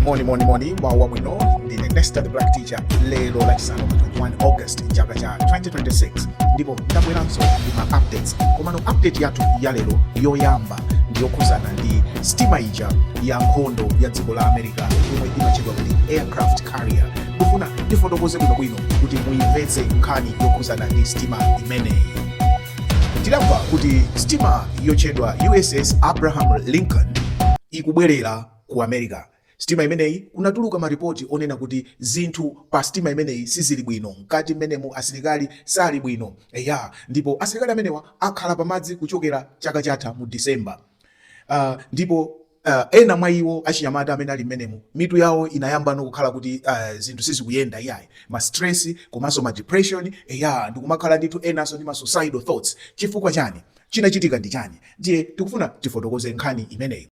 Moni wawa mwino ndi Nesta the Black Teacher lero lachisanu 21 August chaka cha 2026 ndipo ndabweranso ndi ma updates komano update yathu ya lero yoyamba ndiyokhuzana ndi stima ija ya nkhondo ya dziko la America yomwe imachedwa kuti aircraft carrier. Kufuna ndifotokoze bwinobwino kuti muyimvetse nkhani yokhuzana ndi stima imeneyi. Tilamva kuti stima yochedwa USS Abraham Lincoln ikubwerera ku America. Stima imeneyi kunatuluka maripoti onena kuti zinthu pa stima imeneyi sizili bwino, mkati mmenemu asilikali sali bwino. Ndipo asilikali amenewa akhala pamadzi kuchokera chaka chatha mu December. Ndipo ena mwa iwo achinyamata amene ali mmenemu mitu yawo inayamba nokukhala kuti zinthu sizikuyenda iyayi, ma stress komanso ma depression ndikumakhala ndithu enanso ndi ma suicidal thoughts. Chifukwa chani? Chinachitika ndi chani? Ndiye tikufuna tifotokoze nkhani imeneyi.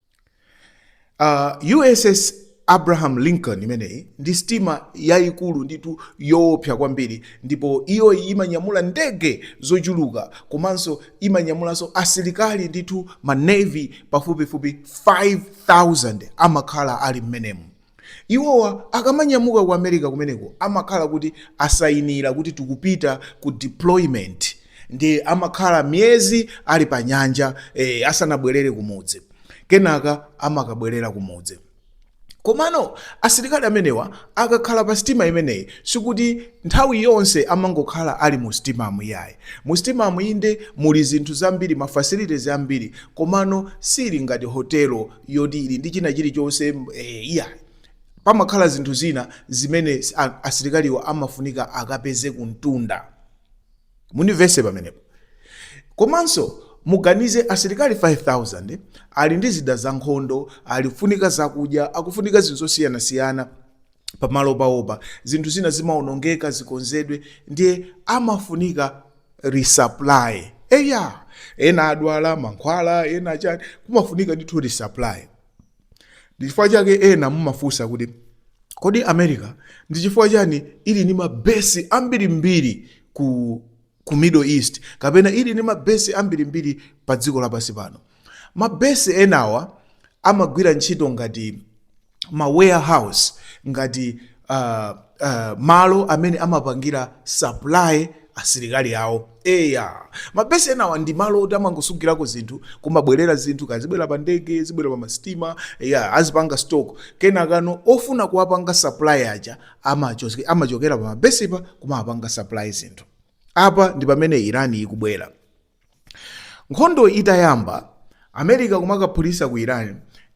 USS Abraham Lincoln imeneyi ndi stima yayikulu nditu yoopsa kwambiri, ndipo iyo imanyamula ndege zochuluka komanso imanyamulanso asilikali nditu ma navy pafupifupi 5,000 amakhala ali mmenemu. Iwowa akamanyamuka ku America kumeneko amakhala kuti asayinira kuti tikupita ku deployment, ndi amakhala miyezi ali pa nyanja asanabwerere kumudzi, kenaka amakabwerera kumudzi. Komano asilikali amenewa akakhala pa stima imeneyi sikuti nthawi yonse amangokhala ali mu stima muyayi. Mu stima muinde muli zinthu zambiri, ma facilities ambiri, komano sili ngati hotelo yoti ili ndi china chilichonse iyayi. Pamakhala zinthu zina zimene asilikaliwo amafunika akapeze kuntunda. Munivese pamenepo. Komanso muganize asilikali 5,000 ali ndi zida za nkhondo, alifunika zakudya, akufunika zinthu zosiyana-siyana pamalo pawopa, zinthu zina zimaonongeka zikonzedwe, ndiye amafunika resupply. Ena adwala, mankhwala, ena chani, kumafunika ndithu resupply. Chifukwa chake ena mumafunsa kuti kodi America ndi chifukwa chani ili ni mabesi ambirimbiri ku Middle East, kapena ili ni mabesi ambirimbiri pa dziko lapansi pano. Mabesi enawa amagwira ntchito ngati ma warehouse, ngati malo amene amapangira supply asilikali awo. Mabesi enawa ndi malo oti amangosungirako zinthu, kumabwerera zinthu, kazibwera pa ndege, zibwera pa mastima, azipanga stock. Kenakano ofuna kuwapanga supply aja amachokera pa mabesi pa kumapanga supply zinthu. Apa ndi pamene Iran ikubwera. Nkhondo itayamba, America kumakaphulisa ku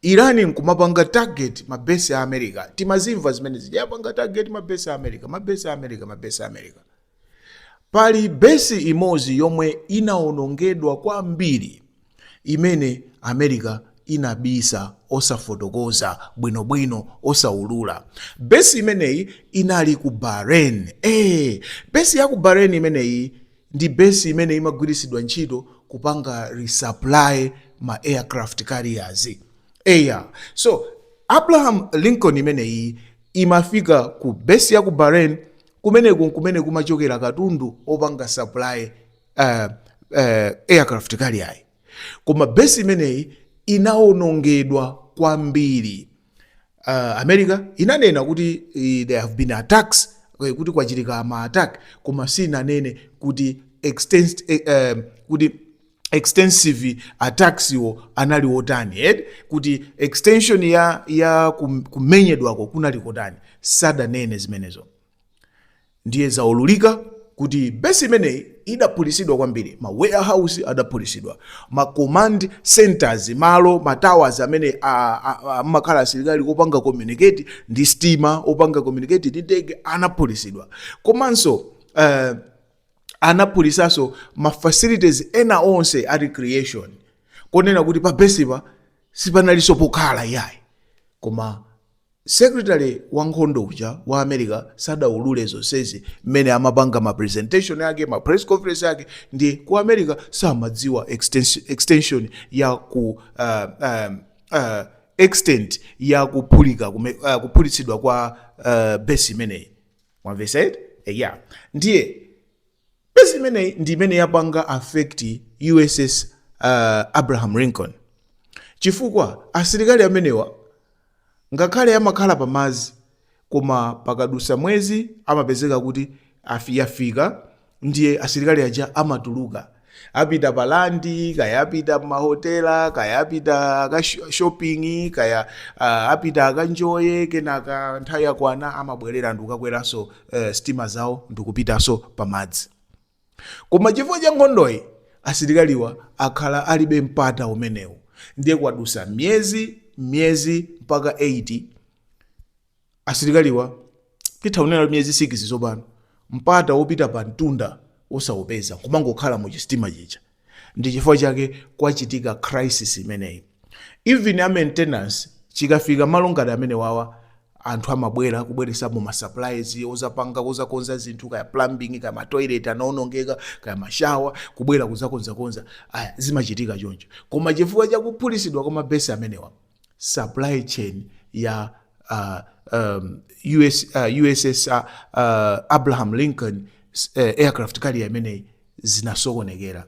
Iran nkumapanga target mabesi a America. Timazimva zimene zijapanga target mabesi a America. Pali besi imodzi yomwe inaonongedwa kwambiri, imene America inabisa osafotokoza bwinobwino, osaulula. Besi imeneyi inali ku Bahrain. Besi ya ku Bahrain imeneyi ndi besi imene imagwirisidwa ntchito kupanga resupply ma aircraft carriers. So Abraham Lincoln imeneyi imafika ku besi ya ku Bahrain, kumene kumachokera katundu opanga supply aircraft carrier. Koma besi imeneyi inaonongedwa kwambiri. America inanena kuti there have been attacks, kuti kwachitika ma attack, koma sinanene kuti extensive attacks yo anali otani, kuti extension ya kumenyedwako kunali kotani, sadanene zimenezo. Ndiye zaululika kuti besi imeneyi idaphulisidwa kwambiri, ma warehouse adaphulisidwa, ma command centers, malo, ma towers amene amakhala asilikali opanga communicate ndi stima, opanga communicate ndi ndege, anaphulisidwa. Komanso anaphulisanso ma facilities ena onse a recreation, konena kuti pa besipa sipanaliso pokhala iyayi. Koma Secretary wa nkhondo uja wa America sadaulule zonsezi mmene amapanga ma presentation yake, ma press conference yake, ndi ku America samadziwa extension ya ku extent ya kuphulisidwa kwa besi imeneyi. Mwamvesa? Ndiye besi imeneyi ndi imene yapanga affect USS Abraham Lincoln. Chifukwa asilikali amenewa ngakhale amakhala pamazi koma pakadusa mwezi amapezeka kuti yafika, ndiye asilikali aja amatuluka, apita palandi, kaya apita mahotela, kaya apita shopping, kaya apita akanjoye, kenaka nthawi yakwana amabwerera ndikukakweranso stima zawo ndikupitanso pamadzi. Koma chifukwa cha nkhondoyi asilikaliwa akhala alibe mpata umenewu, ndiye kwadusa miyezi mpaka 80 asilikaliwa tithaunena miyezi 6 zopano mpata wopita pa mtunda osawupeza kumangokhala mu chistima chicha. Ndi chifukwa chake kwachitika crisis imeneyi. Even a maintenance chikafika malo ngati amene wawa anthu amabwera kubweresamo ma supplies ozapanga kuzakonza zinthu kaya plumbing kaya matoilet anaonongeka kaya mashawa kubwera kuzakonza aya zimachitika choncho. Koma chifukwa cha kuphulisidwa kwa mabesi amenewa supply chain ya USS Abraham Lincoln aircraft carrier imeneyi zinasokonekera.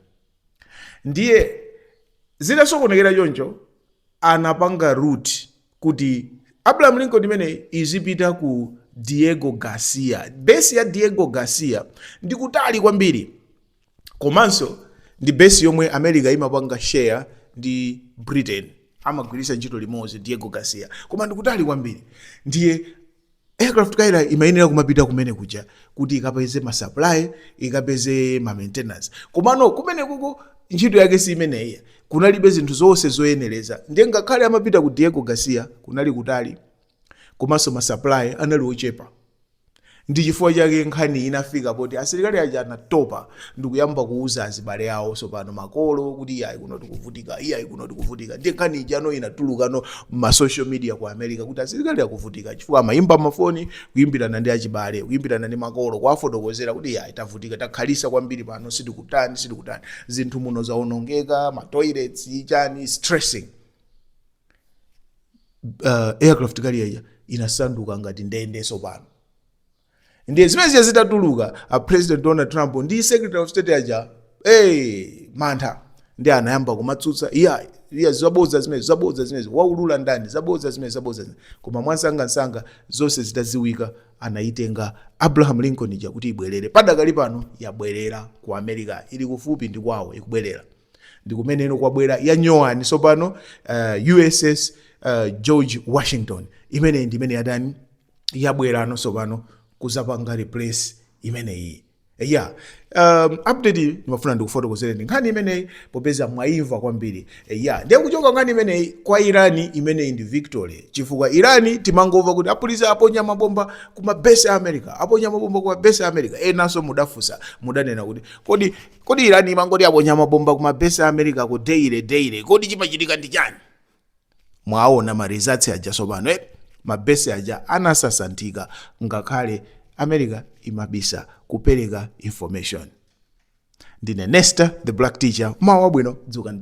Ndiye zinasokonekera choncho anapanga route kuti Abraham Lincoln imeneyi izipita ku Diego Garcia. Base ya Diego Garcia ndi kutali kwambiri, komanso ndi base yomwe America imapanga share ndi Britain, amagwiritsa ntchito limodzi Diego Garcia, koma ndi kutali kwambiri. Ndiye aircraft carrier imayenera kumapita kumene kuja kuti ikapeze ma supply, ikapeze ma maintenance. Komano kumene kuko ntchito yake si imeneyi, kunalibe zinthu zonse zoyenereza. Ndiye ngakhale amapita ku Diego Garcia kunali kutali, komanso ma supply anali ochepa. Ndi chifukwa chake nkhani inafika poti asilikali aja anatopa ndikuyamba kuuza azibale awo sopano makolo kuti iyayi kuno tikuvutika. Ndiye nkhani ijano inatulukano ma social media ku America kuti asilikali akuvutika chifukwa amayimba mafoni kuyimbirana ndi achibale, kuyimbirana ndi makolo, kwafotokozera kuti iyayi tavutika, takhalisa kwambiri pano, sitikutani zinthu muno zaonongeka, ma toilets chani, stressing. Aircraft carrier inasanduka ngati ndende sopano. Ndiye zimene zitatuluka President Donald Trump ndi Secretary of State aja mantha ndi anayamba kumatsutsa iya zabodza zimene waulula ndani zabodza zimene. Koma mwansanga zonse zitaziwika anayitenga Abraham Lincoln ija kuti ibwerere. Padakali pano yabwerera ku America, ili kufupi ndi kwawo ikubwerera. Ndi kumeneno kwabwera ya nyowani sopano USS George Washington imene ndi imene yadani yabwerano sopano kuzapanga replace imeneyi. Update ndimafuna ndikufotokozereni nkhani imeneyi popeza mwayimva kwambiri. Ndiye kuchoka nkhani imeneyi kwa Irani imeneyi ndi victory. Chifukwa Irani timangova kuti apuliza aponya mabomba kuma base ya America, enanso mudafusa mudanena kuti kodi Irani imangoti aponya mabomba kuma base ya America ku daily kodi chimachitika ndi chani? Mwaona ma results aja sopano mabesi aja anasasanthika ngakhale America imabisa kupereka information. Ndine Nesta the Black Teacher, mawa bwino, dzukani.